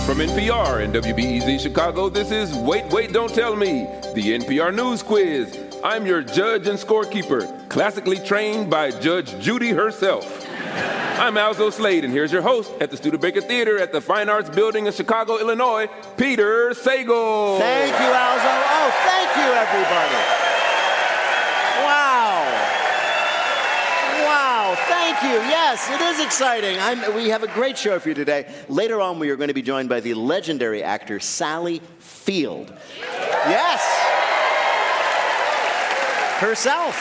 From NPR and WBEZ Chicago, this is Wait, Wait, Don't Tell Me, the NPR News Quiz. I'm your judge and scorekeeper, classically trained by Judge Judy herself. I'm Alzo Slade, and here's your host at the Studebaker Theater at the Fine Arts Building in Chicago, Illinois, Peter Sagal. Thank you, Alzo. Oh, thank you, everybody. Wow, thank you. Yes, it is exciting. We have a great show for you today. Later on, we are going to be joined by the legendary actor Sally Field. Yes, herself.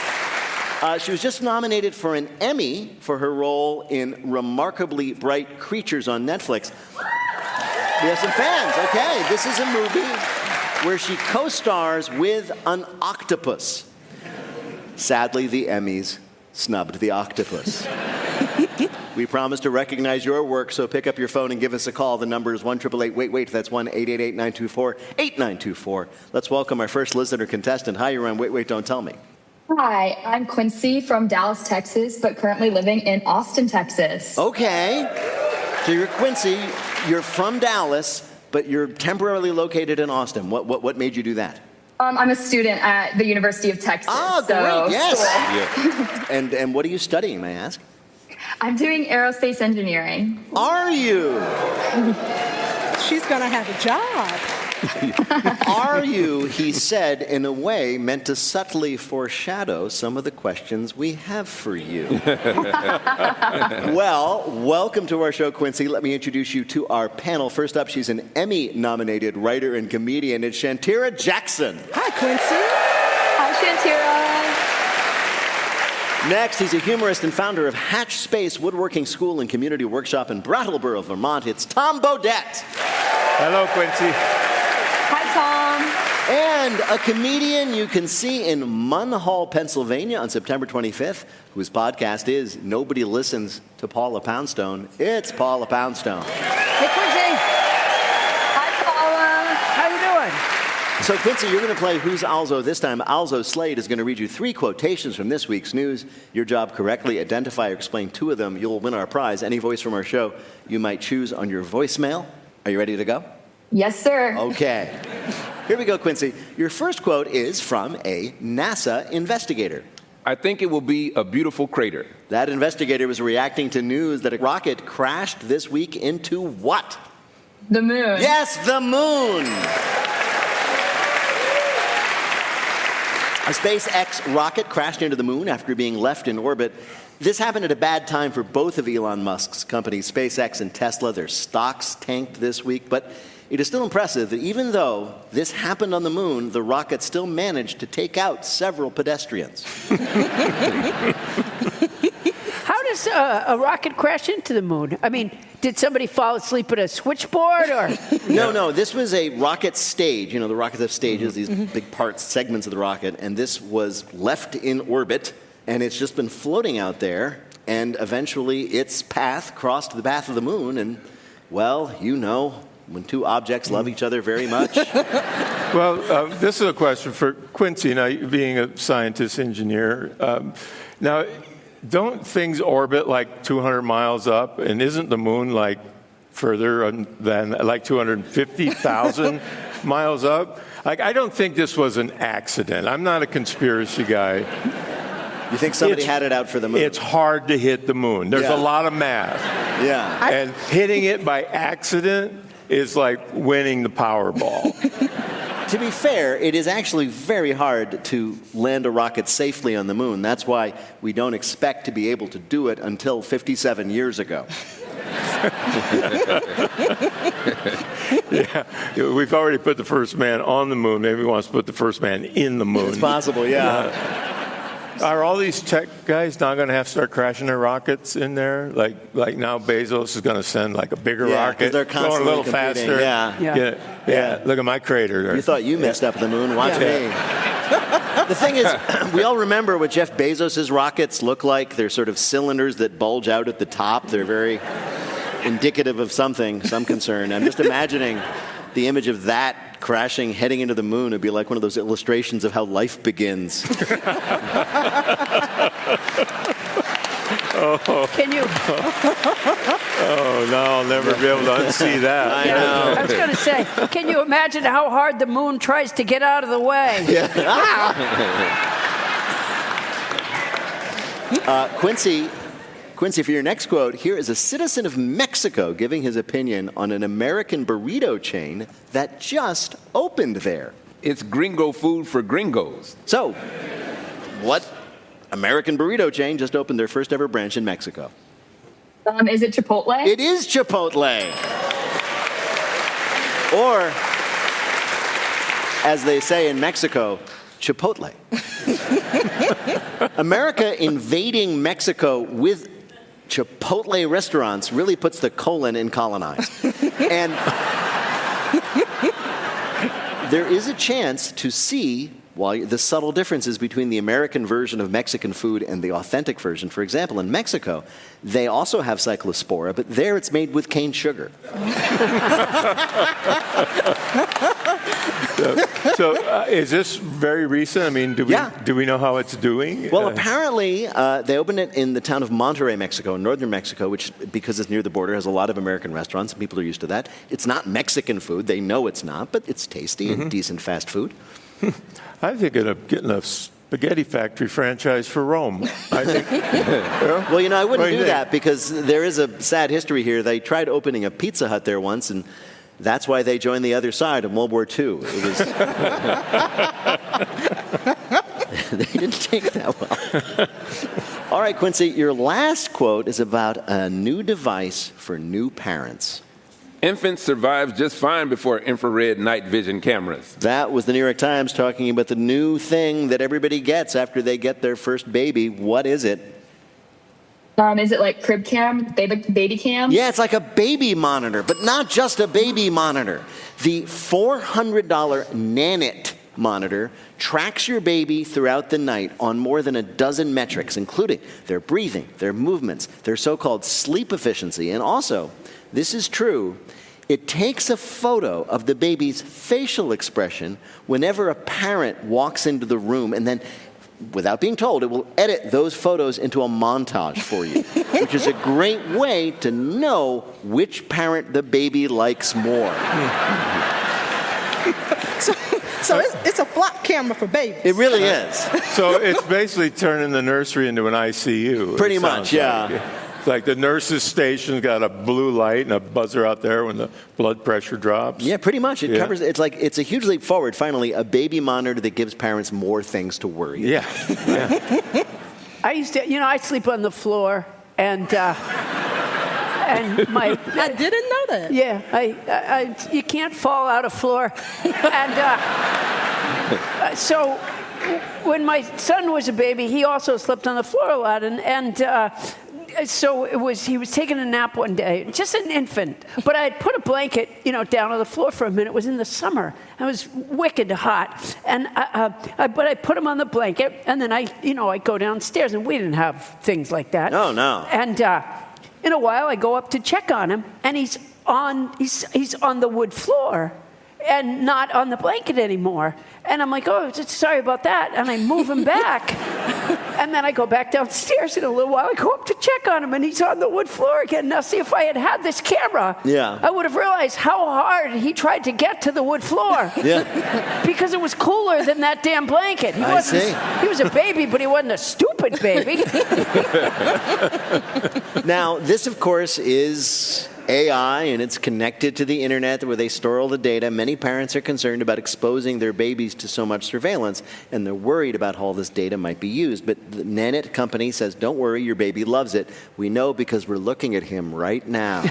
She was just nominated for an Emmy for her role in Remarkably Bright Creatures on Netflix. We have some fans. Okay, this is a movie where she co-stars with an octopus. Sadly, the Emmys snubbed the octopus. We promise to recognize your work, so pick up your phone and give us a call. The number is 1-888-WAIT-WAIT. That's 1-888-924-8924. Let's welcome our first listener contestant. Hi, you're on Wait, Wait, Don't Tell Me. Hi, I'm Quincy from Dallas, Texas, but currently living in Austin, Texas. Okay. So you're Quincy, you're from Dallas, but you're temporarily located in Austin. What made you do that? I'm a student at the University of Texas. Oh, great, yes. Cool. Yeah. And what are you studying, may I ask? I'm doing aerospace engineering. Are you? She's going to have a job. Are you, he said, in a way meant to subtly foreshadow some of the questions we have for you. Well, welcome to our show, Quincy. Let me introduce you to our panel. First up, she's an Emmy-nominated writer and comedian. It's Shantira Jackson. Hi, Quincy. Hi, Shantira. Next, he's a humorist and founder of Hatch Space Woodworking School and Community Workshop in Brattleboro, Vermont. It's Tom Bodett. Hello, Quincy. Hi, Tom. And a comedian you can see in Munhall, Pennsylvania on September 25th, whose podcast is Nobody Listens to Paula Poundstone. It's Paula Poundstone. Hey, Quincy. Hi, Paula. How you doing? So, Quincy, you're going to play Who's Alzo this time. Alzo Slade is going to read you 3 quotations from this week's news. Your job, correctly identify or explain 2 of them. You'll win our prize. Any voice from our show you might choose on your voicemail. Are you ready to go? Yes, sir. Okay. Here we go, Quincy. Your first quote is from a NASA investigator. I think it will be a beautiful crater. That investigator was reacting to news that a rocket crashed this week into what? The moon. Yes, the moon. A SpaceX rocket crashed into the moon after being left in orbit. This happened at a bad time for both of Elon Musk's companies, SpaceX and Tesla. Their stocks tanked this week, but it is still impressive that even though this happened on the moon, the rocket still managed to take out several pedestrians. How does a rocket crash into the moon? I mean, did somebody fall asleep at a switchboard or? No. This was a rocket stage. You know, the rockets have stages, these big parts, segments of the rocket, and this was left in orbit, and it's just been floating out there, and eventually its path crossed the path of the moon, and, well, you know, when 2 objects love each other very much. Well, this is a question for Quincy, now being a scientist engineer. Now, don't things orbit like 200 miles up, and isn't the moon like further than like 250,000 miles up? Like, I don't think this was an accident. I'm not a conspiracy guy. You think somebody had it out for the moon? It's hard to hit the moon. There's a lot of math. Yeah. And hitting it by accident is like winning the Powerball. To be fair, it is actually very hard to land a rocket safely on the moon. That's why we don't expect to be able to do it until 57 years ago. Yeah, we've already put the first man on the moon. Maybe he wants to put the first man in the moon. It's possible, yeah. Are all these tech guys not going to have to start crashing their rockets in there? Like now Bezos is going to send like a bigger rocket, they're constantly going a little competing. faster. Yeah. Look at my crater. You thought you messed up the moon. Watch me. The thing is, we all remember what Jeff Bezos' rockets look like. They're sort of cylinders that bulge out at the top. They're very indicative of something, some concern. I'm just imagining the image of that crashing, heading into the moon. Would be like one of those illustrations of how life begins. Can you? Oh, no, I'll never be able to unsee that. I know. I was going to say, can you imagine how hard the moon tries to get out of the way? Quincy, for your next quote, here is a citizen of Mexico giving his opinion on an American burrito chain that just opened there. It's gringo food for gringos. So, what American burrito chain just opened their first ever branch in Mexico? Is it Chipotle? It is Chipotle. Or, as they say in Mexico, Chipotle. America invading Mexico with Chipotle restaurants really puts the colon in colonize. And there is a chance to see the subtle differences between the American version of Mexican food and the authentic version. For example, in Mexico, they also have cyclospora, but there it's made with cane sugar. So is this very recent? I mean, do we know how it's doing? Well, apparently, they opened it in the town of Monterrey, Mexico, in northern Mexico, which, because it's near the border, has a lot of American restaurants, and people are used to that. It's not Mexican food. They know it's not, but it's tasty and decent fast food. I think of getting a spaghetti factory franchise for Rome. I think. Well, I wouldn't What do you do think? that because there is a sad history here. They tried opening a Pizza Hut there once, and that's why they joined the other side in World War II. It was they didn't take that well. All right, Quincy, your last quote is about a new device for new parents. Infants survive just fine before infrared night vision cameras. That was the New York Times talking about the new thing that everybody gets after they get their first baby. What is it? Is it like crib cam, baby cam? Yeah, it's like a baby monitor, but not just a baby monitor. The $400 Nanit monitor tracks your baby throughout the night on more than a dozen metrics, including their breathing, their movements, their so-called sleep efficiency, and also, this is true, it takes a photo of the baby's facial expression whenever a parent walks into the room, and then, without being told, it will edit those photos into a montage for you, which is a great way to know which parent the baby likes more. So it's a flock camera for babies. It really is. So it's basically turning the nursery into an ICU. Pretty it much, sounds yeah. Like. It's like the nurse's station's got a blue light and a buzzer out there when the blood pressure drops. Yeah, pretty much. It covers. It's a huge leap forward. Finally, a baby monitor that gives parents more things to worry about. Yeah. I used to, I sleep on the floor, and my. I didn't know that. Yeah, you can't fall out of floor, and so when my son was a baby, he also slept on the floor a lot, and so he was taking a nap one day, just an infant, but I had put a blanket, down on the floor for a minute. It was in the summer. It was wicked hot, and but I put him on the blanket, and then I go downstairs, and we didn't have things like that. Oh, no. And in a while, I go up to check on him, and he's on the wood floor, and not on the blanket anymore. And I'm like, oh, sorry about that. And I move him back. And then I go back downstairs in a little while. I go up to check on him, and he's on the wood floor again. Now, see, if I had had this camera, I would have realized how hard he tried to get to the wood floor. Yeah. Because it was cooler than that damn blanket. He was a baby, but he wasn't a stupid baby. Now, this, of course, is AI, and it's connected to the internet where they store all the data. Many parents are concerned about exposing their babies to so much surveillance, and they're worried about how all this data might be used. But the Nanit company says, don't worry, your baby loves it. We know because we're looking at him right now.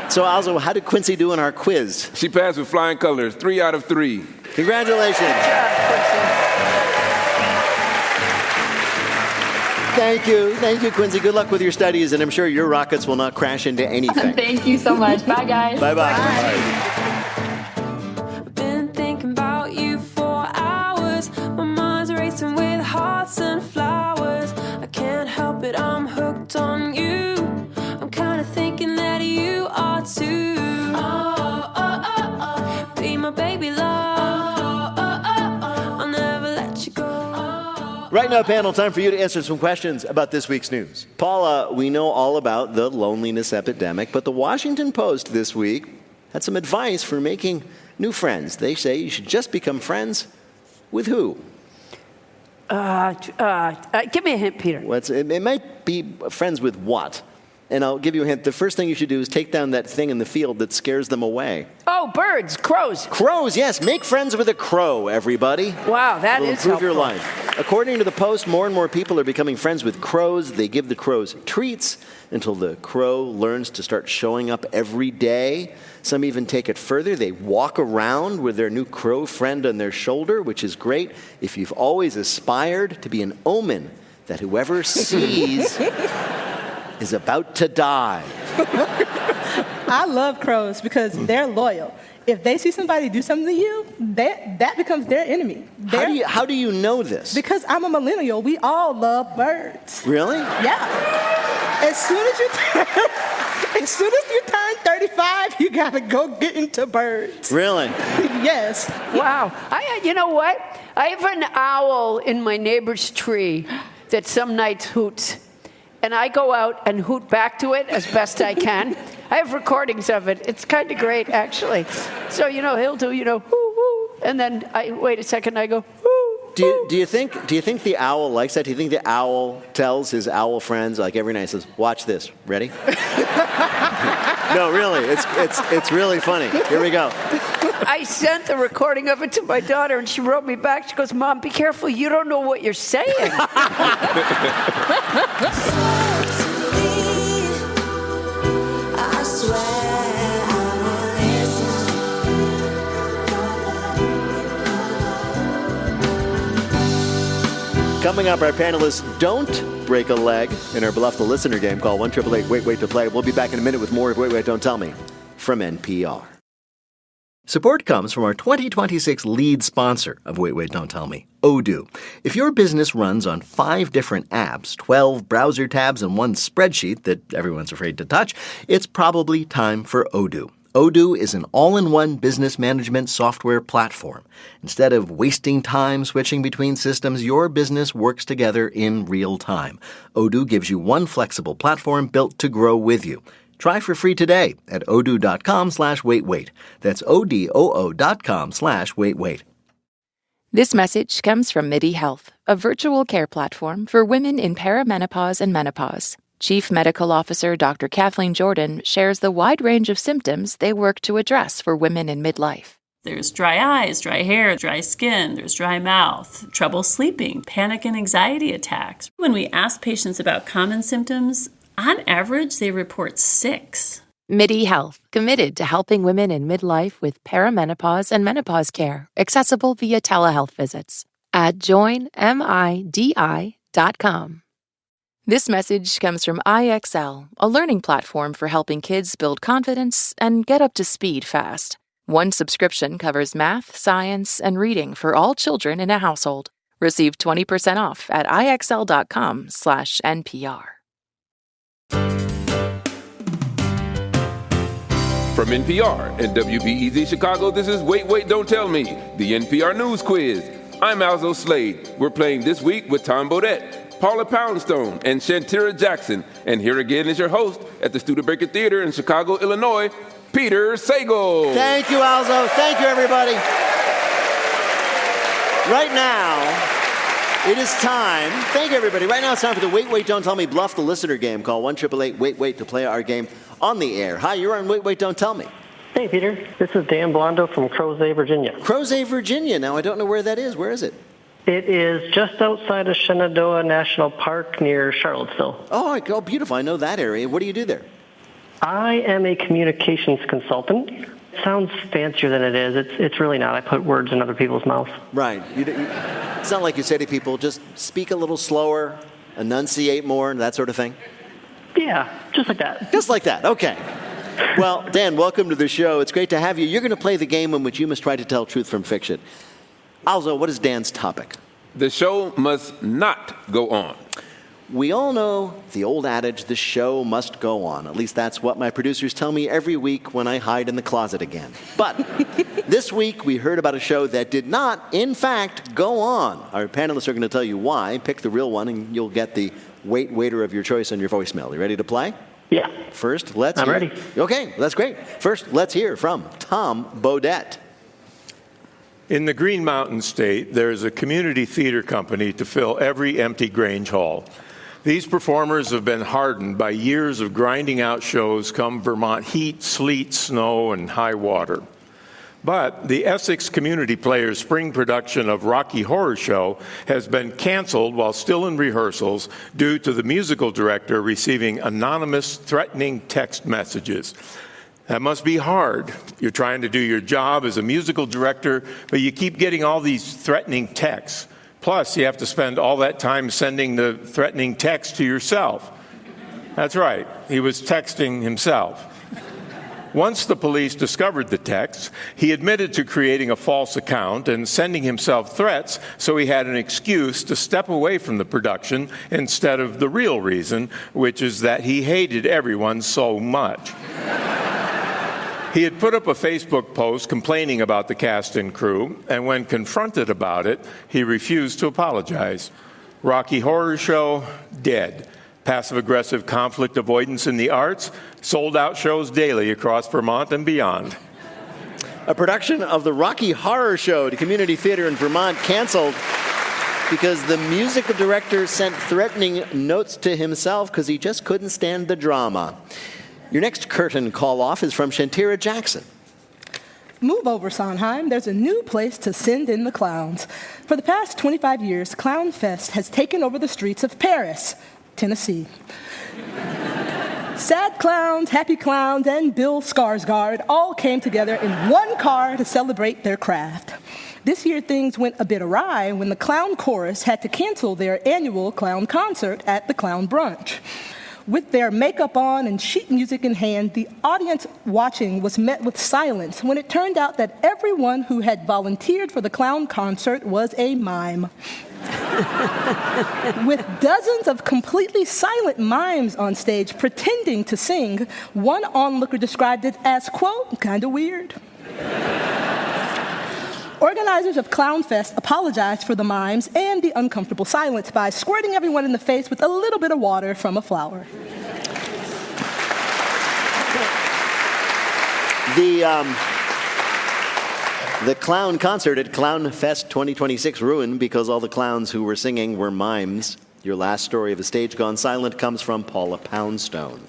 So, also, how did Quincy do in our quiz? She passed with flying colors, 3 out of 3. Congratulations. Good job, Quincy. Thank you, Quincy. Good luck with your studies, and I'm sure your rockets will not crash into anything. Thank you so much. Bye, guys. Bye-bye. I've been thinking about you for hours. My mind's racing with hearts and flowers. I can't help it, I'm hooked on you. I'm kind of thinking that you are too. Be my baby love. I'll never let you go. Right now, panel, time for you to answer some questions about this week's news. Paula, we know all about the loneliness epidemic, but the Washington Post this week had some advice for making new friends. They say you should just become friends with who? Give me a hint, Peter. It might be friends with what? And I'll give you a hint. The first thing you should do is take down that thing in the field that scares them away. Oh, birds, crows. Crows, yes. Make friends with a crow, everybody. Wow, that is helpful. It'll improve your helpful. life. According to the Post, more and more people are becoming friends with crows. They give the crows treats until the crow learns to start showing up every day. Some even take it further. They walk around with their new crow friend on their shoulder, which is great if you've always aspired to be an omen that whoever sees is about to die. I love crows because they're loyal. If they see somebody do something to you, that becomes their enemy. How do you know this? Because I'm a millennial. We all love birds. Really? Yeah. As soon as you turn 35, you gotta go get into birds. Really? Yes. Wow. You know what? I have an owl in my neighbor's tree that some nights hoots. And I go out and hoot back to it as best I can. I have recordings of it. It's kind of great, actually. So, he'll do, whoo, whoo. And then I wait a second, I go, whoo. Do you think the owl likes that? Do you think the owl tells his owl friends, like every night, says, watch this, ready? No, really, it's really funny. Here we go. I sent the recording of it to my daughter, and she wrote me back. She goes, Mom, be careful. You don't know what you're saying. Coming up, our panelists don't break a leg in our Bluff the Listener game. Call 1-888-WAIT-WAIT to play. We'll be back in a minute with more of Wait, Wait, Don't Tell Me from NPR. Support comes from our 2026 lead sponsor of Wait, Wait, Don't Tell Me, Odoo. If your business runs on 5 different apps, 12 browser tabs, and 1 spreadsheet that everyone's afraid to touch, it's probably time for Odoo. Odoo is an all-in-one business management software platform. Instead of wasting time switching between systems, your business works together in real time. Odoo gives you one flexible platform built to grow with you. Try for free today at odoo.com/waitwait. That's odoo.com/waitwait. This message comes from MIDI Health, a virtual care platform for women in perimenopause and menopause. Chief Medical Officer Dr. Kathleen Jordan shares the wide range of symptoms they work to address for women in midlife. There's dry eyes, dry hair, dry skin, there's dry mouth, trouble sleeping, panic and anxiety attacks. When we ask patients about common symptoms, on average, they report 6. MIDI Health, committed to helping women in midlife with perimenopause and menopause care, accessible via telehealth visits at joinmidi.com. This message comes from IXL, a learning platform for helping kids build confidence and get up to speed fast. One subscription covers math, science, and reading for all children in a household. Receive 20% off at IXL.com/NPR. From NPR and WBEZ Chicago, this is Wait, Wait, Don't Tell Me, the NPR News Quiz. I'm Alzo Slade. We're playing this week with Tom Bodett, Paula Poundstone, and Shantira Jackson. And here again is your host at the Studebaker Theater in Chicago, Illinois, Peter Sagal. Thank you, Alzo. Thank you, everybody. Right now, it is time. Thank you, everybody. Right now, it's time for the Wait, Wait, Don't Tell Me Bluff the Listener game. Call 1-888-WAIT-WAIT to play our game on the air. Hi, you're on Wait, Wait, Don't Tell Me. Hey, Peter. This is Dan Blondo from Crozet, Virginia. Crozet, Virginia. Now, I don't know where that is. Where is it? It is just outside of Shenandoah National Park near Charlottesville. Oh, beautiful. I know that area. What do you do there? I am a communications consultant. It sounds fancier than it is. It's really not. I put words in other people's mouths. Right. It's not like you say to people, just speak a little slower, enunciate more, and that sort of thing? Yeah, just like that. Just like that. Okay. Well, Dan, welcome to the show. It's great to have you. You're going to play the game in which you must try to tell truth from fiction. Alzo, what is Dan's topic? The show must not go on. We all know the old adage, the show must go on. At least that's what my producers tell me every week when I hide in the closet again. But this week we heard about a show that did not, in fact, go on. Our panelists are going to tell you why. Pick the real one and you'll get the waiter of your choice on your voicemail. You ready to play? Yeah. First, let's I'm hear. ready. Okay, that's great. First, let's hear from Tom Bodett. In the Green Mountain State, there is a community theater company to fill every empty Grange Hall. These performers have been hardened by years of grinding out shows come Vermont heat, sleet, snow, and high water. But the Essex Community Players' spring production of Rocky Horror Show has been canceled while still in rehearsals due to the musical director receiving anonymous, threatening text messages. That must be hard. You're trying to do your job as a musical director, but you keep getting all these threatening texts. Plus, you have to spend all that time sending the threatening text to yourself. That's right, he was texting himself. Once the police discovered the texts, he admitted to creating a false account and sending himself threats so he had an excuse to step away from the production instead of the real reason, which is that he hated everyone so much. He had put up a Facebook post complaining about the cast and crew, and when confronted about it, he refused to apologize. Rocky Horror Show, dead. Passive-aggressive conflict avoidance in the arts, sold-out shows daily across Vermont and beyond. A production of the Rocky Horror Show to Community Theater in Vermont canceled because the musical director sent threatening notes to himself because he just couldn't stand the drama. Your next curtain call-off is from Shantira Jackson. Move over, Sondheim. There's a new place to send in the clowns. For the past 25 years, Clown Fest has taken over the streets of Paris, Tennessee. Sad clowns, happy clowns, and Bill Skarsgård all came together in one car to celebrate their craft. This year, things went a bit awry when the clown chorus had to cancel their annual clown concert at the Clown Brunch. With their makeup on and sheet music in hand, the audience watching was met with silence when it turned out that everyone who had volunteered for the clown concert was a mime. With dozens of completely silent mimes on stage pretending to sing, one onlooker described it as, quote, kind of weird. Organizers of Clown Fest apologized for the mimes and the uncomfortable silence by squirting everyone in the face with a little bit of water from a flower. The clown concert at Clown Fest 2026 ruined because all the clowns who were singing were mimes. Your last story of a stage gone silent comes from Paula Poundstone.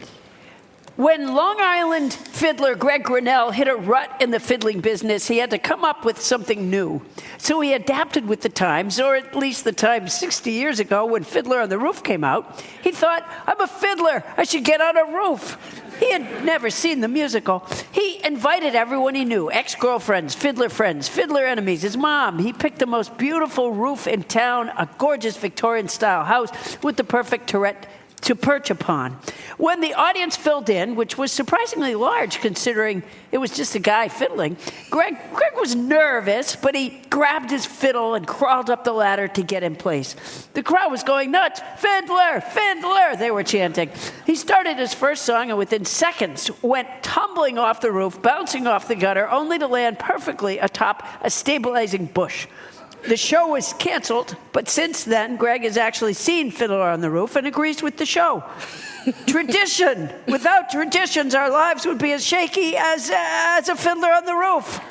When Long Island fiddler Greg Grinnell hit a rut in the fiddling business, he had to come up with something new. So he adapted with the times, or at least the times 60 years ago when Fiddler on the Roof came out. He thought, I'm a fiddler, I should get on a roof. He had never seen the musical. He invited everyone he knew, ex-girlfriends, fiddler enemies, his mom. He picked the most beautiful roof in town, a gorgeous Victorian-style house with the perfect turret to perch upon. When the audience filled in, which was surprisingly large considering it was just a guy fiddling, Greg was nervous, but he grabbed his fiddle and crawled up the ladder to get in place. The crowd was going nuts. Fiddler, fiddler, they were chanting. He started his first song and within seconds went tumbling off the roof, bouncing off the gutter, only to land perfectly atop a stabilizing bush. The show was canceled, but since then, Greg has actually seen Fiddler on the Roof and agrees with the show. Tradition. Without traditions, our lives would be as shaky as a Fiddler on the Roof.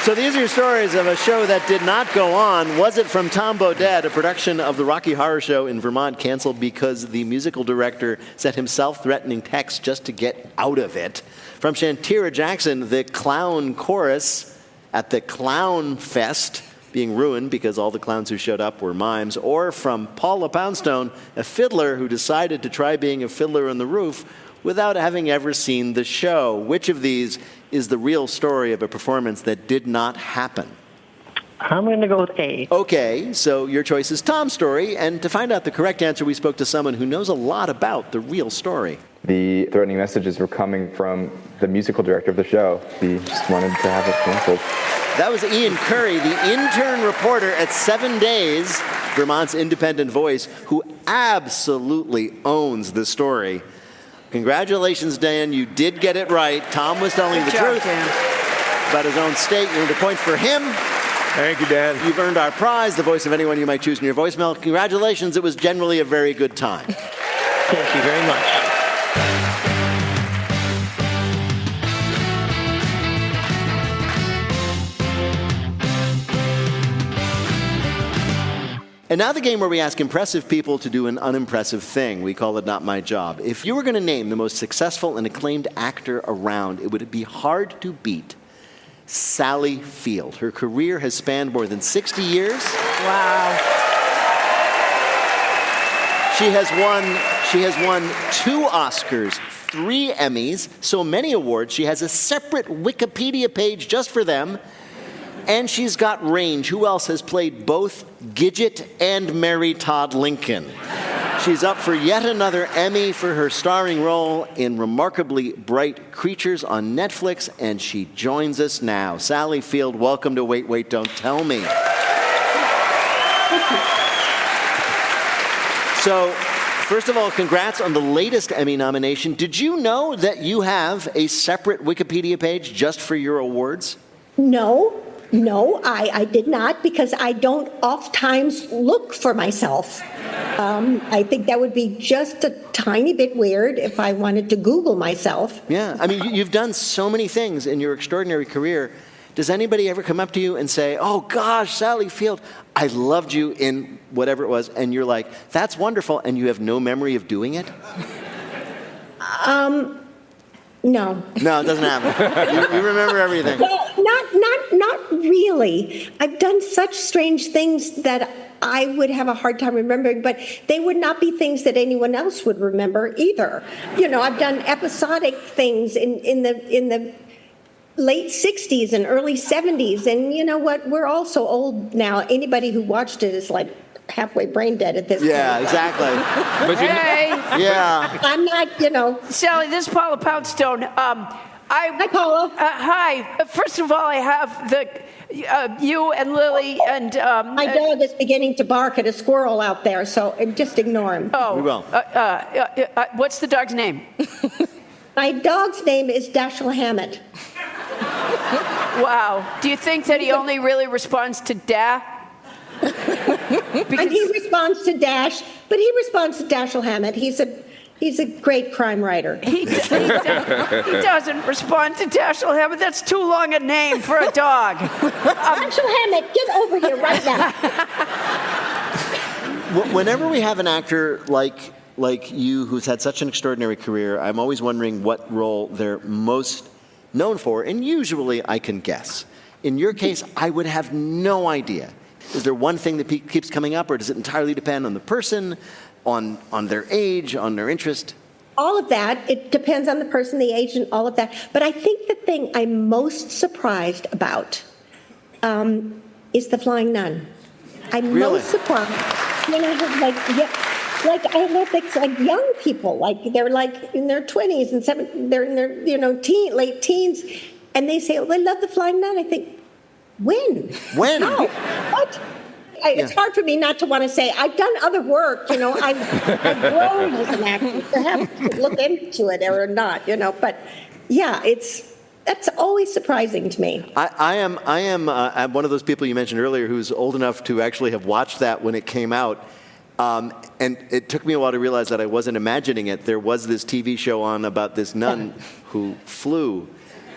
So these are your stories of a show that did not go on. Was it from Tom Bodett, a production of the Rocky Horror Show in Vermont canceled because the musical director sent himself threatening texts just to get out of it? From Shantira Jackson, the clown chorus at the Clown Fest being ruined because all the clowns who showed up were mimes, or from Paula Poundstone, a fiddler who decided to try being a Fiddler on the Roof without having ever seen the show. Which of these is the real story of a performance that did not happen? I'm going to go with A. Okay, so your choice is Tom's story, and to find out the correct answer, we spoke to someone who knows a lot about the real story. The threatening messages were coming from the musical director of the show. He just wanted to have it canceled. That was Ian Curry, the intern reporter at 7 Days, Vermont's independent voice, who absolutely owns the story. Congratulations, Dan. You did get it right. Tom was telling the truth about his own state. You earned a point for him. Thank you, Dan. You've earned our prize, the voice of anyone you might choose in your voicemail. Congratulations. It was generally a very good time. Thank you very much. And now the game where we ask impressive people to do an unimpressive thing. We call it Not My Job. If you were going to name the most successful and acclaimed actor around, it would be hard to beat Sally Field. Her career has spanned more than 60 years. Wow. She has won 2 Oscars, 3 Emmys, so many awards. She has a separate Wikipedia page just for them. And she's got range. Who else has played both Gidget and Mary Todd Lincoln? She's up for yet another Emmy for her starring role in Remarkably Bright Creatures on Netflix, and she joins us now. Sally Field, welcome to Wait, Wait, Don't Tell Me. So, first of all, congrats on the latest Emmy nomination. Did you know that you have a separate Wikipedia page just for your awards? No, I did not, because I don't oftentimes look for myself. I think that would be just a tiny bit weird if I wanted to Google myself. Yeah, I mean, you've done so many things in your extraordinary career. Does anybody ever come up to you and say, oh gosh, Sally Field, I loved you in whatever it was, and you're like, that's wonderful, and you have no memory of doing it? No. No, it doesn't happen. You remember everything. Well, not really. I've done such strange things that I would have a hard time remembering, but they would not be things that anyone else would remember either. You know, I've done episodic things in the late 60s and early 70s, and you know what? We're all so old now. Anybody who watched it is like halfway brain dead at this point. Yeah, exactly. Hey. Yeah. I'm not, you know. Sally, this is Paula Poundstone. Hi, Paula. Hi. First of all, I have you and Lily and... My dog is beginning to bark at a squirrel out there, so just ignore him. Oh. We will. What's the dog's name? My dog's name is Dashiell Hammett. Wow. Do you think that he only really responds to Da? And he responds to Dash, but he responds to Dashiell Hammett. He's a great crime writer. He doesn't respond to Dashiell Hammett. That's too long a name for a dog. Dashiell Hammett, get over here right now. Whenever we have an actor like you who's had such an extraordinary career, I'm always wondering what role they're most known for, and usually I can guess. In your case, I would have no idea. Is there one thing that keeps coming up, or does it entirely depend on the person, on their age, on their interest? All of that. It depends on the person, the age, and all of that. But I think the thing I'm most surprised about is The Flying Nun. I'm most surprised. You know, like I look like young people, like they're like in their 20s and they're in their late teens, and they say, "Oh, I love The Flying Nun." I think, when? How? What? It's hard for me not to want to say, I've done other work, you know, I've grown as an actor, perhaps to look into it or not, you know, but yeah, that's always surprising to me. I'm one of those people you mentioned earlier who's old enough to actually have watched that when it came out. And it took me a while to realize that I wasn't imagining it. There was this TV show on about this nun who flew.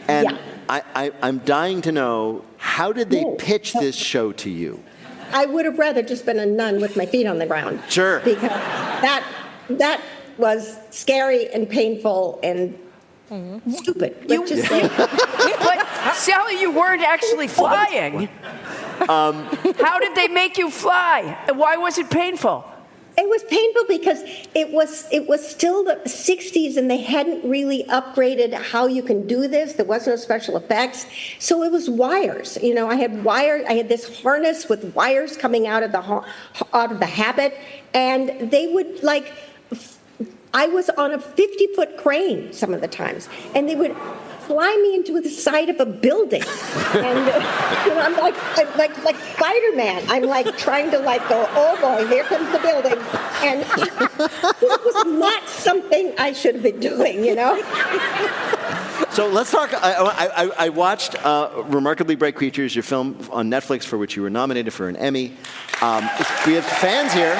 And I'm dying to know, how did they pitch this show to you? I would have rather just been a nun with my feet on the ground. Sure. Because that was scary and painful and stupid. Let's just say. But Sally, you weren't actually flying. How did they make you fly? Why was it painful? It was painful because it was still the 60s and they hadn't really upgraded how you can do this. There was no special effects. So it was wires. You know, I had this harness with wires coming out of the habit, and they would I was on a 50-foot crane some of the times, and they would fly me into the side of a building. And I'm like Spider-Man. I'm like trying to like go, oh boy, here comes the building. And this was not something I should have been doing, So let's talk. I watched Remarkably Bright Creatures, your film on Netflix for which you were nominated for an Emmy. We have fans here.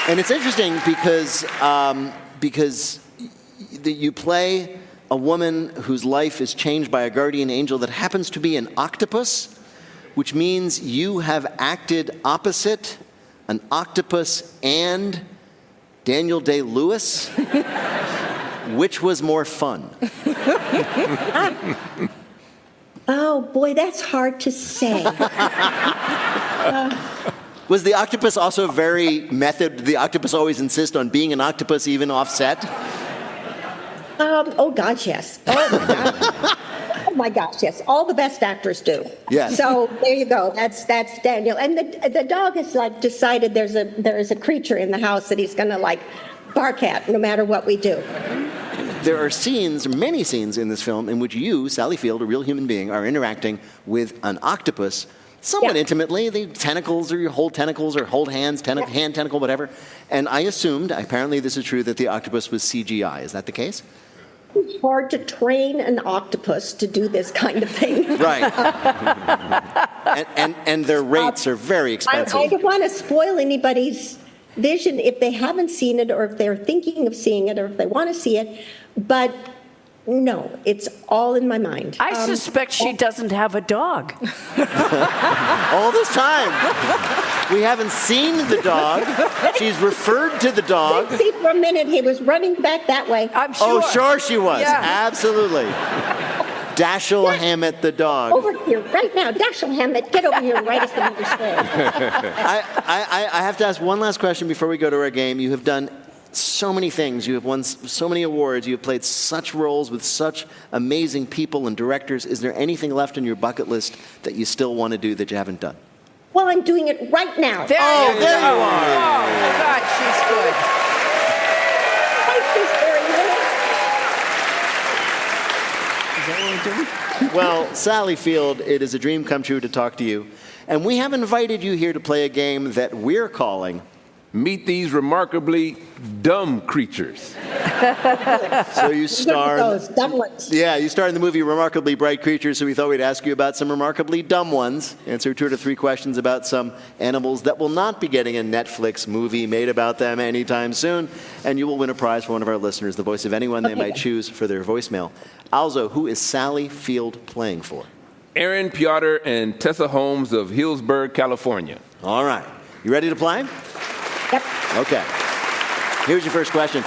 And it's interesting because you play a woman whose life is changed by a guardian angel that happens to be an octopus, which means you have acted opposite an octopus and Daniel Day-Lewis. Which was more fun? Oh, boy, that's hard to say. Was the octopus also very method? Did the octopus always insist on being an octopus even off set? Oh, gosh, yes. Oh, my gosh, yes. All the best actors do. Yes. So there you go. That's Daniel. And the dog has, decided there is a creature in the house that he's going to, bark at no matter what we do. There are many scenes in this film in which you, Sally Field, a real human being, are interacting with an octopus somewhat intimately. The tentacles, or you hold tentacles, or hold hands, hand tentacle, whatever. And I assumed, apparently this is true, that the octopus was CGI. Is that the case? It's hard to train an octopus to do this kind of thing. Right. and their rates are very expensive. I don't want to spoil anybody's vision if they haven't seen it, or if they're thinking of seeing it, or if they want to see it. But no, it's all in my mind. I suspect she doesn't have a dog. All this time. We haven't seen the dog. She's referred to the dog. Let's see, for a minute, he was running back that way. I'm sure. Oh, sure she was. Yeah. Absolutely. Dashiell Hammett, the dog. Over here, right now. Dashiell Hammett, get over here and write us another story. I have to ask one last question before we go to our game. You have done so many things. You have won so many awards. You have played such roles with such amazing people and directors. Is there anything left on your bucket list that you still want to do that you haven't done? Well, I'm doing it right now. There you are. Oh, my God, she's good. Thank you very much. Well, Sally Field, it is a dream come true to talk to you. And we have invited you here to play a game that we're calling Meet These Remarkably Dumb Creatures. So you star... Those dumb ones. Yeah, you star in the movie Remarkably Bright Creatures, so we thought we'd ask you about some remarkably dumb ones. Answer 2 to 3 questions about some animals that will not be getting a Netflix movie made about them anytime soon. And you will win a prize for one of our listeners, the voice of anyone they might choose for their voicemail. Also, who is Sally Field playing for? Aaron, Piotr, and Tessa Holmes of Hillsburg, California. All right. You ready to play? Yep. Okay. Here's your first question.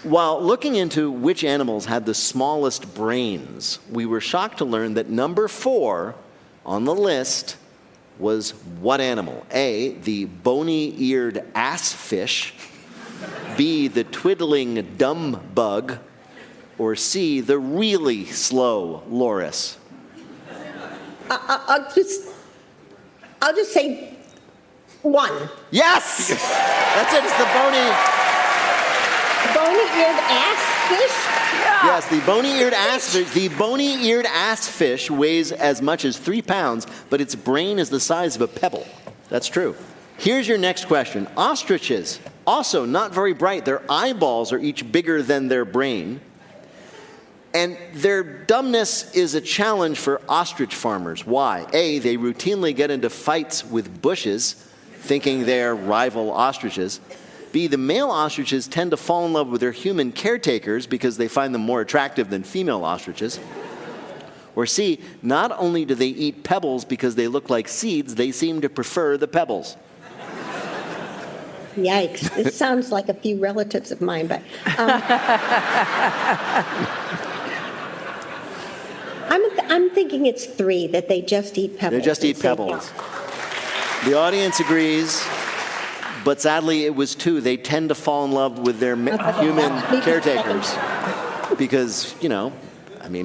While looking into which animals had the smallest brains, we were shocked to learn that number 4 on the list was what animal? A, the bony-eared ass fish, B, the twiddling dumb bug, or C, the really slow loris? I'll just say 1. Yes! That's it. It's the bony-eared ass fish? Yeah. Yes, the bony-eared ass fish. The bony-eared ass fish weighs as much as 3 pounds, but its brain is the size of a pebble. That's true. Here's your next question. Ostriches, also not very bright. Their eyeballs are each bigger than their brain. And their dumbness is a challenge for ostrich farmers. Why? A, they routinely get into fights with bushes, thinking they're rival ostriches. B, the male ostriches tend to fall in love with their human caretakers because they find them more attractive than female ostriches. Or C, not only do they eat pebbles because they look like seeds, they seem to prefer the pebbles. Yikes. This sounds like a few relatives of mine, but... I'm thinking it's 3, that they just eat pebbles. They just eat pebbles. The audience agrees, but sadly it was 2. They tend to fall in love with their human caretakers. Because,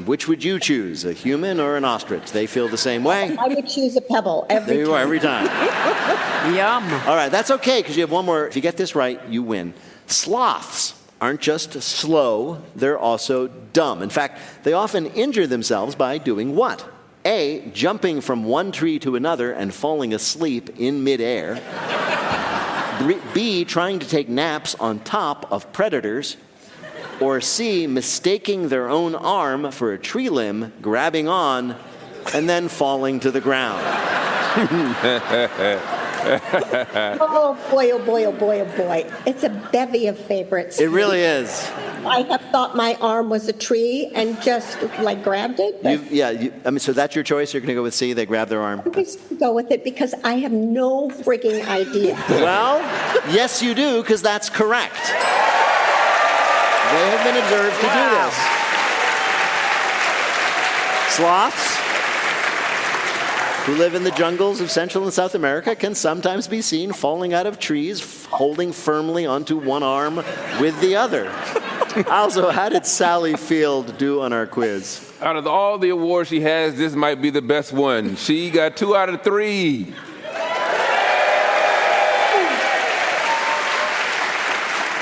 which would you choose, a human or an ostrich? They feel the same way. I would choose a pebble every time. There you are, every time. Yum. All right, that's okay, because you have one more. If you get this right, you win. Sloths aren't just slow, they're also dumb. In fact, they often injure themselves by doing what? A, jumping from one tree to another and falling asleep in midair. B, trying to take naps on top of predators. Or C, mistaking their own arm for a tree limb, grabbing on, and then falling to the ground. Oh boy, oh boy, oh boy, oh boy. It's a bevy of favorites. It really is. I have thought my arm was a tree and just like grabbed it. But So that's your choice? You're going to go with C, they grab their arm? I'm just going to go with it because I have no frigging idea. Well, yes you do, because that's correct. They have been observed to do this. Sloths, who live in the jungles of Central and South America, can sometimes be seen falling out of trees, holding firmly onto one arm with the other. Also, how did Sally Field do on our quiz? Out of all the awards she has, this might be the best one. She got 2 out of 3.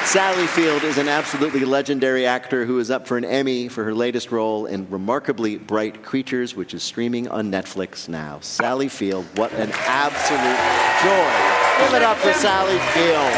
Sally Field is an absolutely legendary actor who is up for an Emmy for her latest role in Remarkably Bright Creatures, which is streaming on Netflix now. Sally Field, what an absolute joy. Give it up for Sally Field.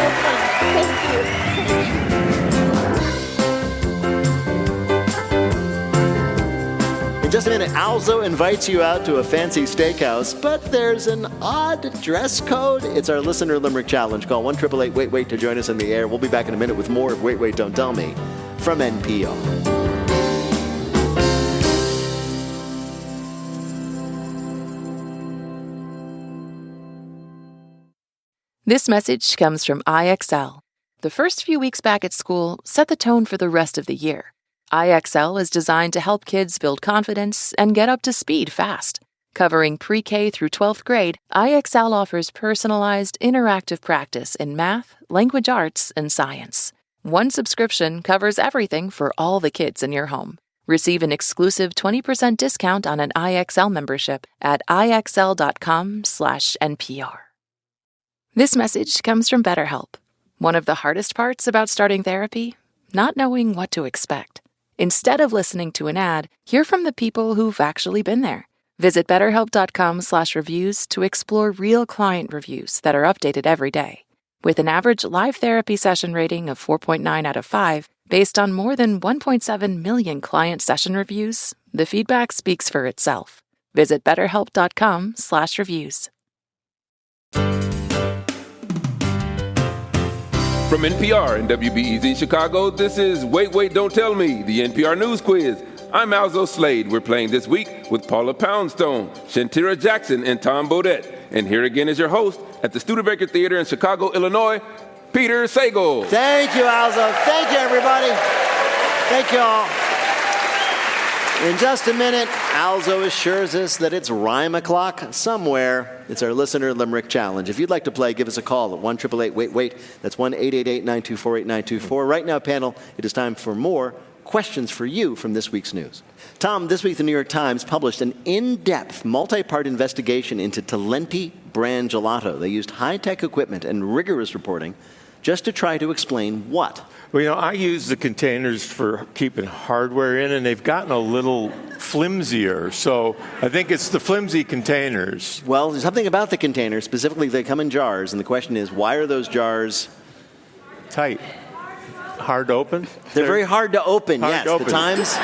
In just a minute, Alzo invites you out to a fancy steakhouse, but there's an odd dress code. It's our Listener Limerick Challenge. Call 1-888-WAIT-WAIT to join us in the air. We'll be back in a minute with more of Wait, Wait, Don't Tell Me from NPR. This message comes from IXL. The first few weeks back at school set the tone for the rest of the year. IXL is designed to help kids build confidence and get up to speed fast. Covering pre-K through 12th grade, IXL offers personalized, interactive practice in math, language arts, and science. One subscription covers everything for all the kids in your home. Receive an exclusive 20% discount on an IXL membership at IXL.com/NPR. This message comes from BetterHelp. One of the hardest parts about starting therapy? Not knowing what to expect. Instead of listening to an ad, hear from the people who've actually been there. Visit BetterHelp.com/reviews to explore real client reviews that are updated every day. With an average live therapy session rating of 4.9 out of 5, based on more than 1.7 million client session reviews, the feedback speaks for itself. Visit BetterHelp.com/reviews. From NPR and WBEZ Chicago, this is Wait, Wait, Don't Tell Me, the NPR News Quiz. I'm Alzo Slade. We're playing this week with Paula Poundstone, Shantira Jackson, and Tom Bodett. And here again is your host at the Studebaker Theater in Chicago, Illinois, Peter Sagal. Thank you, Alzo. Thank you, everybody. Thank you all. In just a minute, Alzo assures us that it's rhyme o'clock somewhere. It's our Listener Limerick Challenge. If you'd like to play, give us a call at 1-888-WAIT-WAIT. That's 1-888-924-8924. Right now, panel, it is time for more questions for you from this week's news. Tom, this week the New York Times published an in-depth, multi-part investigation into Talenti brand gelato. They used high-tech equipment and rigorous reporting just to try to explain what? Well, I use the containers for keeping hardware in, and they've gotten a little flimsier. So I think it's the flimsy containers. Well, there's something about the containers. Specifically, they come in jars, and the question is, why are those jars tight? Hard to open? They're very hard to open, hard yes. to open. The Times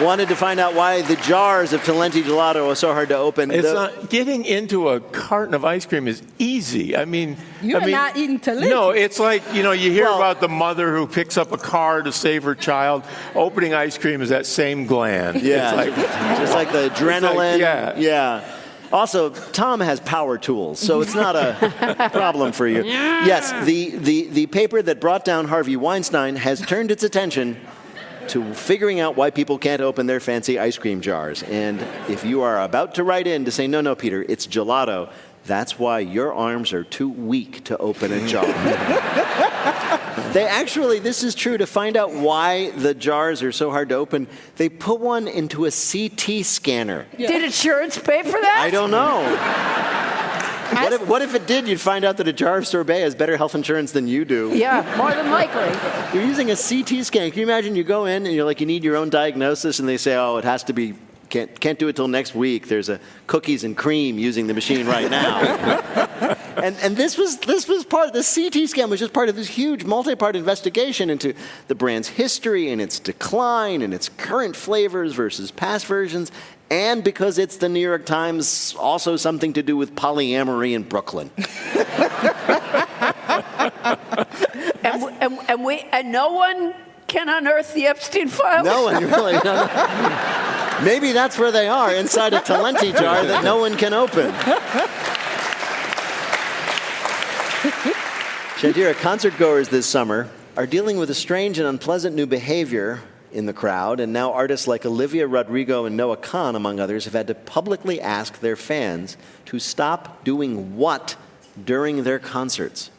wanted to find out why the jars of Talenti gelato are so hard to open. It's not, getting into a carton of ice cream is easy. I mean, You're not eating Talenti. No, it's like, you hear about the mother who picks up a car to save her child. Opening ice cream is that same gland. Yeah, it's just like the adrenaline. Yeah. Also, Tom has power tools, so it's not a problem for you. Yes, the paper that brought down Harvey Weinstein has turned its attention to figuring out why people can't open their fancy ice cream jars. And if you are about to write in to say, no, Peter, it's gelato, that's why your arms are too weak to open a jar. They actually, this is true, to find out why the jars are so hard to open, they put one into a CT scanner. Did insurance pay for that? I don't know. What if it did? You'd find out that a jar of sorbet has better health insurance than you do. Yeah, more than likely. You're using a CT scan. Can you imagine you go in and you're like, you need your own diagnosis, and they say, oh, it has to be, can't do it till next week. There's a cookies and cream using the machine right now. And this was part of the CT scan was just part of this huge multi-part investigation into the brand's history and its decline and its current flavors versus past versions. And because it's the New York Times, also something to do with polyamory in Brooklyn. and no one can unearth the Epstein files? No one, really. No. Maybe that's where they are, inside a Talenti jar that no one can open. Shantira, concert goers this summer are dealing with a strange and unpleasant new behavior in the crowd, and now artists like Olivia Rodrigo and Noah Kahan, among others, have had to publicly ask their fans to stop doing what during their concerts?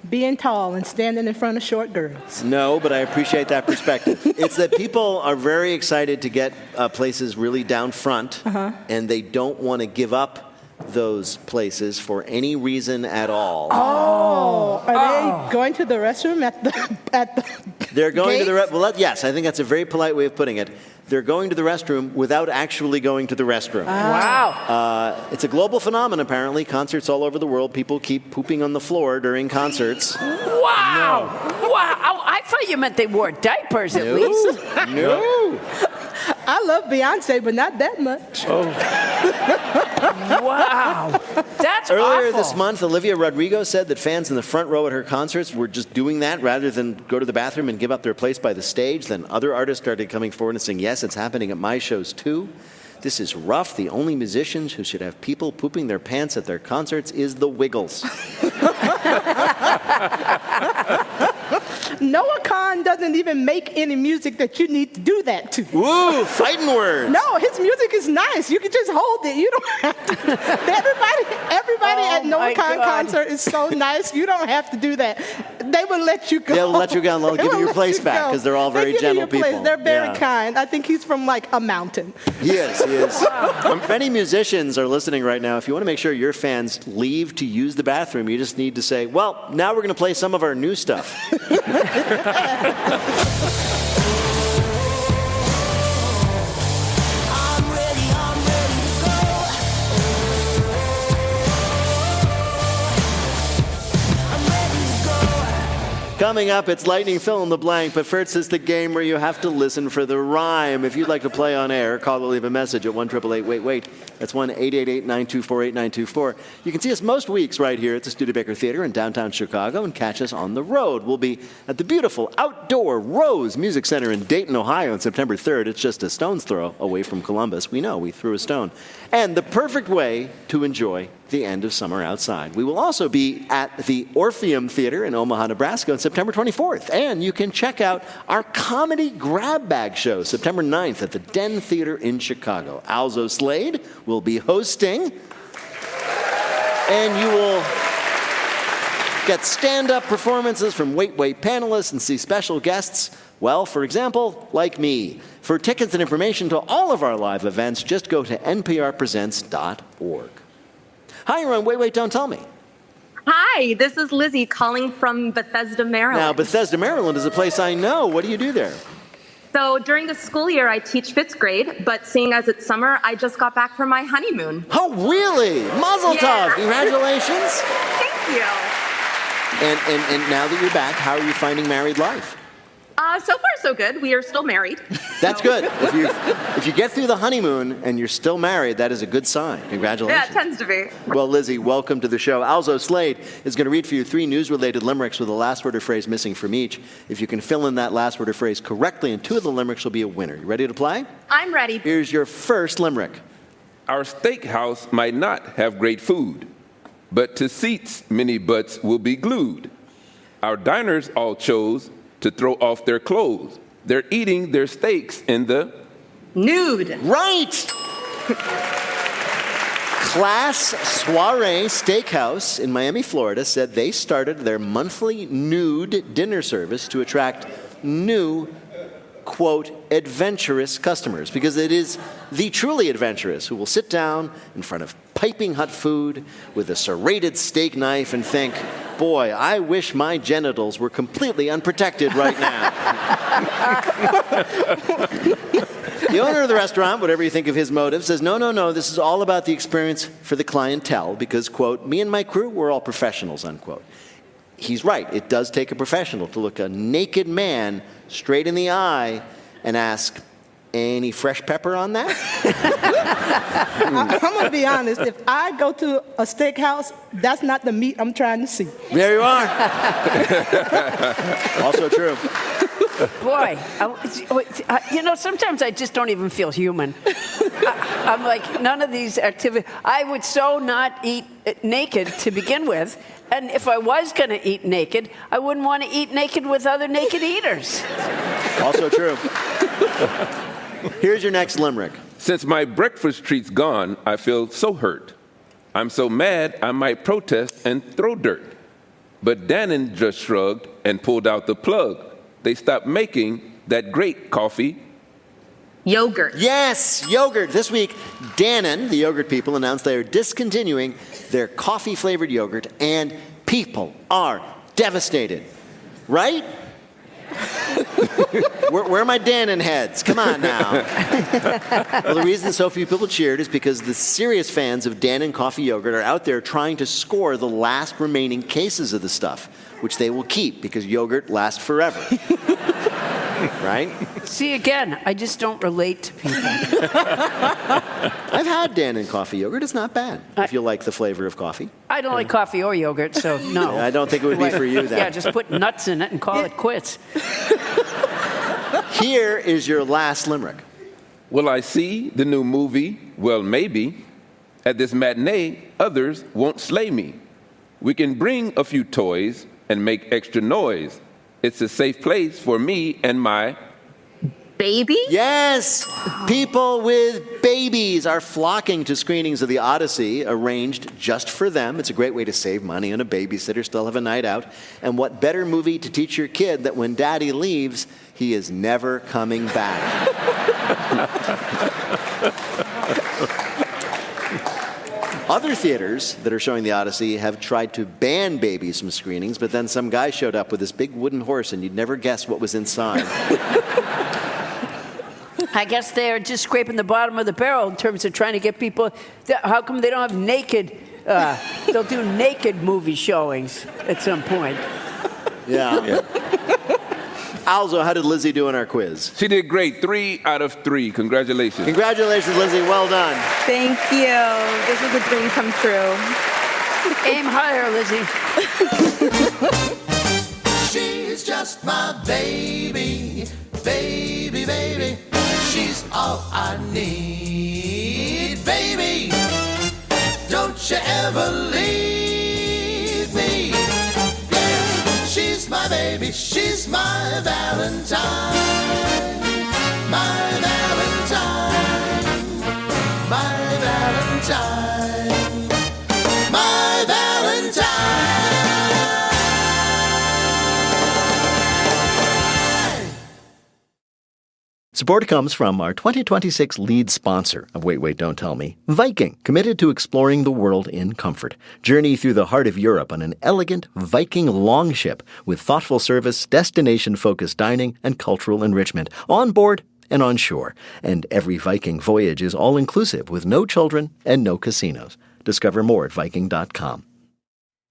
Being tall and standing in front of short girls. No, but I appreciate that perspective. It's that people are very excited to get places really down front, and they don't want to give up those places for any reason at all. Oh, are they going to the restroom at the They're going gate? to the well, yes, I think that's a very polite way of putting it. They're going to the restroom without actually going to the restroom. Wow. It's a global phenomenon, apparently. Concerts all over the world, people keep pooping on the floor during concerts. Wow. Wow. I thought you meant they wore diapers at least. No. I love Beyonce, but not that much. Oh. Wow. That's Earlier awful. this month, Olivia Rodrigo said that fans in the front row at her concerts were just doing that rather than go to the bathroom and give up their place by the stage. Then other artists started coming forward and saying, yes, it's happening at my shows too. This is rough. The only musicians who should have people pooping their pants at their concerts is the Wiggles. Noah Kahan doesn't even make any music that you need to do that to. Ooh, fighting words. No, his music is nice. You can just hold it. You don't have to. Everybody at Noah Kahan concert is so nice. You don't have to do that. They will let you go. They'll let you go and they'll give you your place back because they're all very gentle people. They're very kind. I think he's from like a mountain. He is. If any musicians are listening right now, if you want to make sure your fans leave to use the bathroom, you just need to say, well, now we're going to play some of our new stuff. Coming up, it's Lightning Fill in the Blank, but first it's the game where you have to listen for the rhyme. If you'd like to play on air, call or leave a message at 1-888-WAIT-WAIT. That's 1-888-924-8924. You can see us most weeks right here at the Studebaker Theater in downtown Chicago and catch us on the road. We'll be at the beautiful outdoor Rose Music Center in Dayton, Ohio on September 3rd. It's just a stone's throw away from Columbus. We know, we threw a stone. And the perfect way to enjoy the end of summer outside. We will also be at the Orpheum Theater in Omaha, Nebraska on September 24th. And you can check out our comedy grab bag show September 9th at the Den Theater in Chicago. Alzo Slade will be hosting. And you will get stand-up performances from Wait, Wait panelists and see special guests. Well, for example, like me. For tickets and information to all of our live events, just go to nprpresents.org. Hi, you're on Wait, Wait, Don't Tell Me. Hi, this is Lizzie calling from Bethesda, Maryland. Now, Bethesda, Maryland is a place I know. What do you do there? So during the school year, I teach 5th grade, but seeing as it's summer, I just got back from my honeymoon. Oh, really? Mazel tov! Congratulations! Thank you. And now that you're back, how are you finding married life? So far, so good. We are still married. That's good. If you get through the honeymoon and you're still married, that is a good sign. Congratulations. Yeah, it tends to be. Well, Lizzie, welcome to the show. Alzo Slade is going to read for you 3 news-related limericks with a last word or phrase missing from each. If you can fill in that last word or phrase correctly, and 2 of the limericks will be a winner. You ready to play? I'm ready. Here's your first limerick. Our steakhouse might not have great food, but to seats many butts will be glued. Our diners all chose to throw off their clothes. They're eating their steaks in the nude. Right! Class Soiree Steakhouse in Miami, Florida said they started their monthly nude dinner service to attract new, quote, adventurous customers, because it is the truly adventurous who will sit down in front of piping hot food with a serrated steak knife and think, boy, I wish my genitals were completely unprotected right now. The owner of the restaurant, whatever you think of his motive, says, no, this is all about the experience for the clientele because, quote, me and my crew, we're all professionals, unquote. He's right. It does take a professional to look a naked man straight in the eye and ask, any fresh pepper on that? I'm going to be honest. If I go to a steakhouse, that's not the meat I'm trying to see. There you are. Also true. Boy, sometimes I just don't even feel human. I'm like, none of these activities. I would so not eat naked to begin with. And if I was going to eat naked, I wouldn't want to eat naked with other naked eaters. Also true. Here's your next limerick. Since my breakfast treat's gone, I feel so hurt. I'm so mad I might protest and throw dirt. But Dannon just shrugged and pulled out the plug. They stopped making that great coffee. Yogurt. Yes, yogurt. This week, Dannon, the yogurt people, announced they are discontinuing their coffee-flavored yogurt, and people are devastated. Right? Where are my Dannon heads? Come on now. Well, the reason so few people cheered is because the serious fans of Dannon coffee yogurt are out there trying to score the last remaining cases of the stuff, which they will keep because yogurt lasts forever. Right? See, again, I just don't relate to people. I've had Dannon coffee yogurt. It's not bad if you like the flavor of coffee. I don't like coffee or yogurt, so no. I don't think it would be for you then. Yeah, just put nuts in it and call it quits. Here is your last limerick. Will I see the new movie? Well, maybe. At this matinee, others won't slay me. We can bring a few toys and make extra noise. It's a safe place for me and my baby? Yes! People with babies are flocking to screenings of The Odyssey, arranged just for them. It's a great way to save money on a babysitter, still have a night out. And what better movie to teach your kid that when daddy leaves, he is never coming back? Other theaters that are showing The Odyssey have tried to ban babies from screenings, but then some guy showed up with this big wooden horse, and you'd never guess what was inside. I guess they're just scraping the bottom of the barrel in terms of trying to get people. How come they don't have naked? They'll do naked movie showings at some point. Yeah. Alzo, how did Lizzie do in our quiz? She did great. 3 out of 3. Congratulations. Congratulations, Lizzie. Well done. Thank you. This was a dream come true. Aim higher, Lizzie. She's just my baby, baby, baby. She's all I need, baby. Don't you ever leave me. Yeah, she's my baby, she's my Valentine, my Valentine, my Valentine, my Valentine. Support comes from our 2026 lead sponsor of Wait, Wait, Don't Tell Me, Viking, committed to exploring the world in comfort. Journey through the heart of Europe on an elegant Viking longship with thoughtful service, destination-focused dining, and cultural enrichment, on board and on shore. And every Viking voyage is all-inclusive with no children and no casinos. Discover more at Viking.com.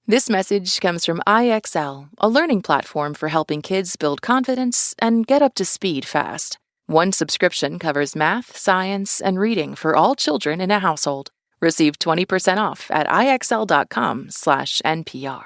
This message comes from IXL, a learning platform for helping kids build confidence and get up to speed fast. One subscription covers math, science, and reading for all children in a household. Receive 20% off at IXL.com/NPR.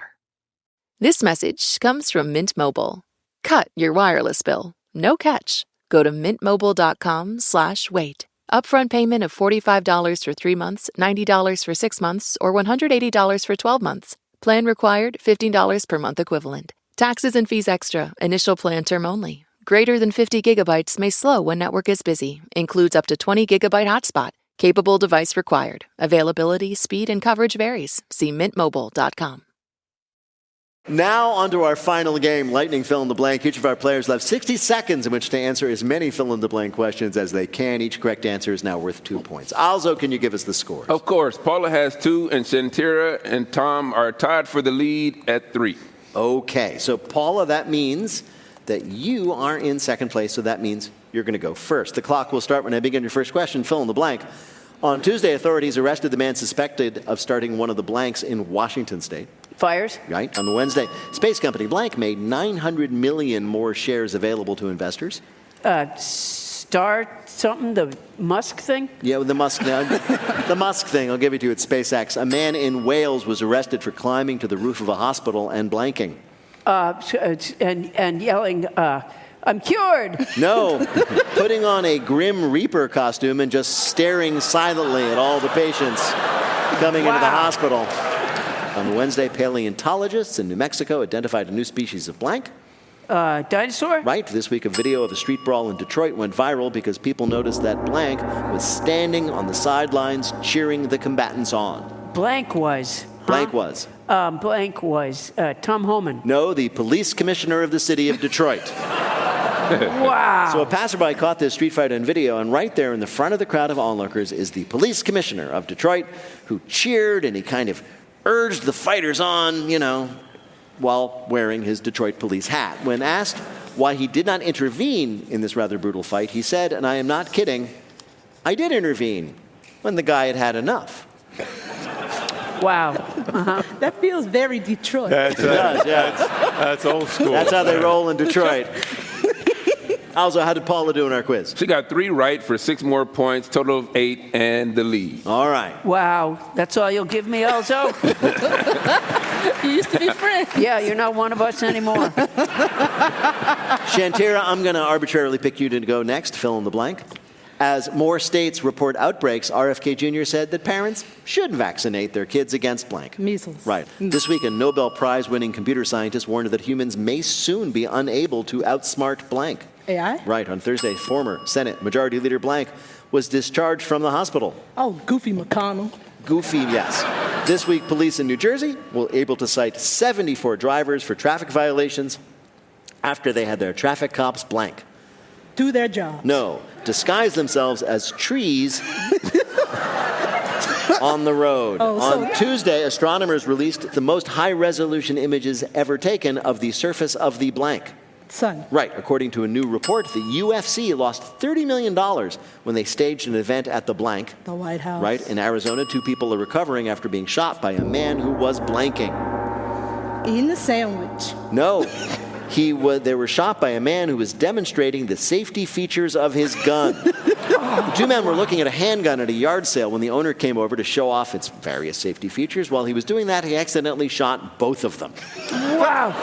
This message comes from Mint Mobile. Cut your wireless bill. No catch. Go to mintmobile.com/wait. Upfront payment of $45 for 3 months, $90 for 6 months, or $180 for 12 months. Plan required, $15 per month equivalent. Taxes and fees extra. Initial plan term only. Greater than 50 gigabytes may slow when network is busy. Includes up to 20 gigabyte hotspot. Capable device required. Availability, speed, and coverage varies. See mintmobile.com. Now on to our final game, Lightning Fill in the Blank. Each of our players will have 60 seconds in which to answer as many fill-in-the-blank questions as they can. Each correct answer is now worth 2 points. Also, can you give us the scores? Of course. Paula has 2, and Shantira and Tom are tied for the lead at 3. Okay, so Paula, that means that you are in second place, so that means you're going to go first. The clock will start when I begin your first question. Fill in the blank. On Tuesday, authorities arrested the man suspected of starting one of the blanks in Washington state. Fires? Right. On Wednesday, space company blank made 900 million more shares available to investors. Start something, the Musk thing? Yeah, the Musk the Musk thing, I'll give it to you, it's SpaceX. A man in Wales was arrested for climbing to the roof of a hospital and blanking. And yelling, I'm cured. No, putting on a Grim Reaper costume and just staring silently at all the patients coming into the hospital. On Wednesday, paleontologists in New Mexico identified a new species of blank. Dinosaur? Right. This week, a video of a street brawl in Detroit went viral because people noticed that blank was standing on the sidelines cheering the combatants on. Blank was. Blank was. Blank was Tom Homan. No, the police commissioner of the city of Detroit. Wow. So a passerby caught this street fight on video, and right there in the front of the crowd of onlookers is the police commissioner of Detroit, who cheered, and he kind of urged the fighters on, while wearing his Detroit police hat. When asked why he did not intervene in this rather brutal fight, he said, and I am not kidding, I did intervene when the guy had had enough. Wow. That feels very Detroit. It does, yeah. That's old school. That's how they roll in Detroit. Also, how did Paula do in our quiz? She got 3 right for 6 more points, total of 8, and the lead. All right. Wow. That's all you'll give me, Elzo? You used to be friends. Yeah, you're not one of us anymore. Shantira, I'm going to arbitrarily pick you to go next. Fill in the blank. As more states report outbreaks, RFK Jr. said that parents should vaccinate their kids against blank. Measles. Right. This week, a Nobel Prize-winning computer scientist warned that humans may soon be unable to outsmart blank. AI? Right. On Thursday, former Senate Majority Leader blank was discharged from the hospital. Oh, Goofy McConnell. Goofy, yes. This week, police in New Jersey were able to cite 74 drivers for traffic violations after they had their traffic cops blank. Do their job. No, disguise themselves as trees on the road. On Tuesday, astronomers released the most high-resolution images ever taken of the surface of the blank. Sun. Right. According to a new report, the UFC lost $30 million when they staged an event at the blank. The White House. Right. In Arizona, 2 people are recovering after being shot by a man who was blanking. Eating a sandwich. No. They were shot by a man who was demonstrating the safety features of his gun. The 2 men were looking at a handgun at a yard sale when the owner came over to show off its various safety features. While he was doing that, he accidentally shot both of them. Wow.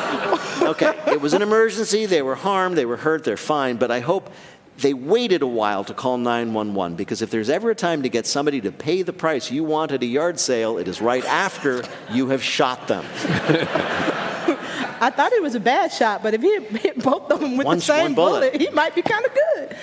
Okay, it was an emergency. They were harmed. They were hurt. They're fine. But I hope they waited a while to call 911, because if there's ever a time to get somebody to pay the price you want at a yard sale, it is right after you have shot them. I thought it was a bad shot, but if he hit both of them with the same bullet, he might be kind of good.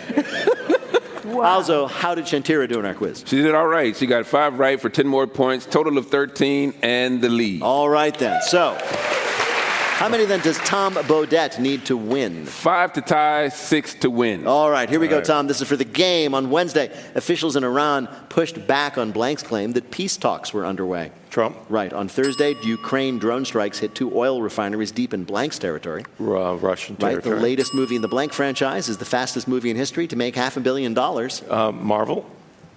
Wow. Also, how did Shantira do in our quiz? She did all right. She got 5 right for 10 more points, total of 13, and the lead. All right, then. So, how many then does Tom Bodett need to win? 5 to tie, 6 to win. All right, here we go, Tom. This is for the game. On Wednesday, officials in Iran pushed back on blank's claim that peace talks were underway. Trump. Right. On Thursday, Ukraine drone strikes hit 2 oil refineries deep in blank's territory. Russian territory. Right. The latest movie in the blank franchise is the fastest movie in history to make $500 million. Marvel.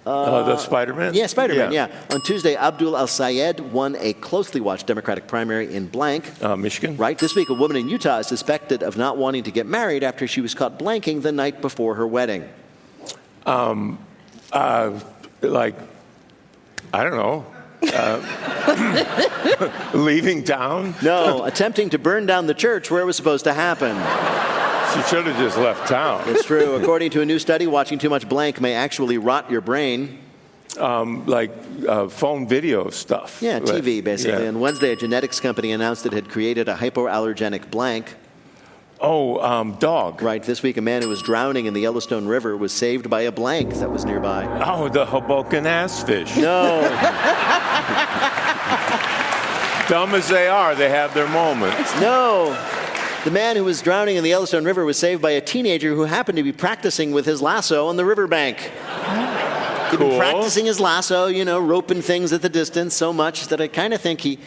The Spider-Man? Yeah, Spider-Man, yeah. On Tuesday, Abdul al-Sayed won a closely watched Democratic primary in blank. Michigan. Right. This week, a woman in Utah is suspected of not wanting to get married after she was caught blanking the night before her wedding. I don't know. Leaving town? No, attempting to burn down the church where it was supposed to happen. She should have just left town. It's true. According to a new study, watching too much blank may actually rot your brain. Phone video stuff. Yeah, TV, basically. Yeah. On Wednesday, a genetics company announced it had created a hypoallergenic blank. Dog. Right. This week, a man who was drowning in the Yellowstone River was saved by a blank that was nearby. Oh, the Hoboken ass fish. No. Dumb as they are, they have their moments. No. The man who was drowning in the Yellowstone River was saved by a teenager who happened to be practicing with his lasso on the riverbank. He'd been practicing his lasso, roping things at the distance so much that I kind of think he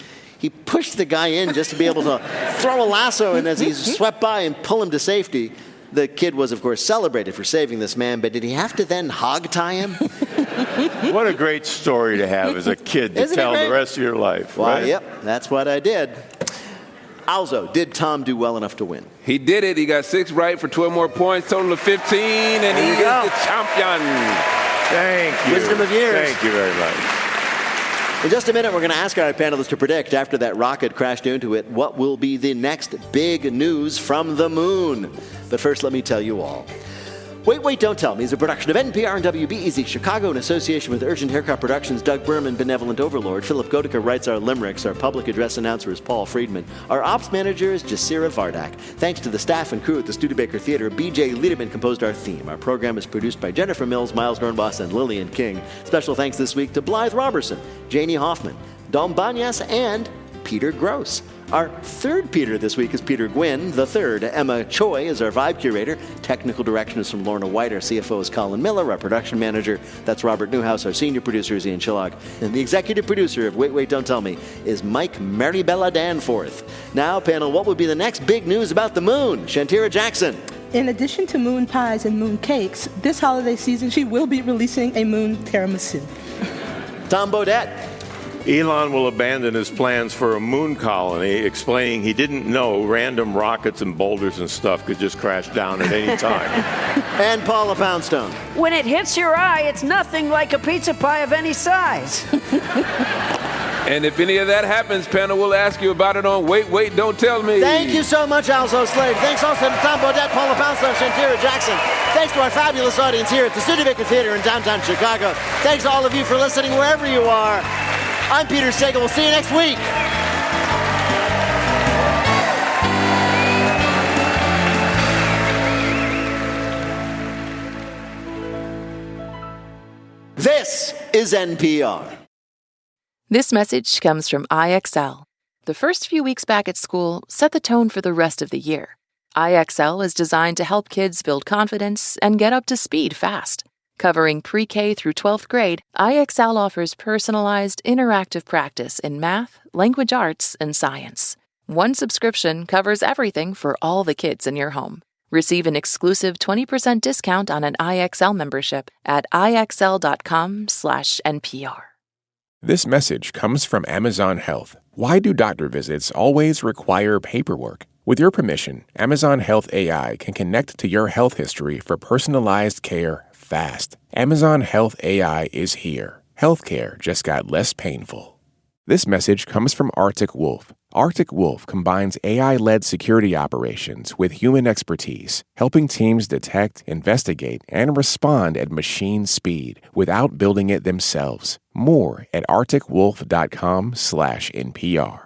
pushed the guy in just to be able to throw a lasso in as he swept by and pull him to safety. The kid was, of course, celebrated for saving this man, but did he have to then hog tie him? What a great story to have as a kid to tell the rest of your life, well, right? Yep, that's what I did. Also, did Tom do well enough to win? He did it. He got 6 right for 12 more points, total of 15, and he is the champion. Thank you. Wisdom of years. Thank you very much. In just a minute, we're going to ask our panelists to predict, after that rocket crashed into it, what will be the next big news from the moon. But first, let me tell you all. Wait, Wait, Don't Tell Me is a production of NPR and WBEZ Chicago in association with Urgent Haircut Productions, Doug Berman, Benevolent Overlord. Philip Gotica writes our limericks. Our public address announcer is Paul Friedman. Our ops manager is Jasira Vardak. Thanks to the staff and crew at the Studebaker Theater, B.J. Liederman composed our theme. Our program is produced by Jennifer Mills, Miles Dornbos, and Lillian King. Special thanks this week to Blythe Robertson, Janie Hoffman, Dom Banyas, and Peter Gross. Our third Peter this week is Peter Gwynn. The third, Emma Choi, is our vibe curator. Technical direction is from Lorna White. Our CFO is Colin Miller. Our production manager, that's Robert Newhouse. Our senior producer is Ian Chillag. And the executive producer of Wait, Wait, Don't Tell Me is Mike Maribella Danforth. Now, panel, what would be the next big news about the moon? Shantira Jackson. In addition to moon pies and moon cakes, this holiday season she will be releasing a moon tiramisu. Tom Bodett. Elon will abandon his plans for a moon colony, explaining he didn't know random rockets and boulders and stuff could just crash down at any time. And Paula Poundstone. When it hits your eye, it's nothing like a pizza pie of any size. And if any of that happens, panel, we'll ask you about it on Wait, Wait, Don't Tell Me. Thank you so much, Alzo Slade. Thanks also to Tom Bodett, Paula Poundstone, Shantira Jackson. Thanks to our fabulous audience here at the Studebaker Theater in downtown Chicago. Thanks to all of you for listening wherever you are. I'm Peter Sagal. We'll see you next week. This is NPR. This message comes from IXL. The first few weeks back at school set the tone for the rest of the year. IXL is designed to help kids build confidence and get up to speed fast. Covering pre-K through 12th grade, IXL offers personalized, interactive practice in math, language arts, and science. One subscription covers everything for all the kids in your home. Receive an exclusive 20% discount on an IXL membership at IXL.com/NPR. This message comes from Amazon Health. Why do doctor visits always require paperwork? With your permission, Amazon Health AI can connect to your health history for personalized care fast. Amazon Health AI is here. Healthcare just got less painful. This message comes from Arctic Wolf. Arctic Wolf combines AI-led security operations with human expertise, helping teams detect, investigate, and respond at machine speed without building it themselves. More at arcticwolf.com/NPR.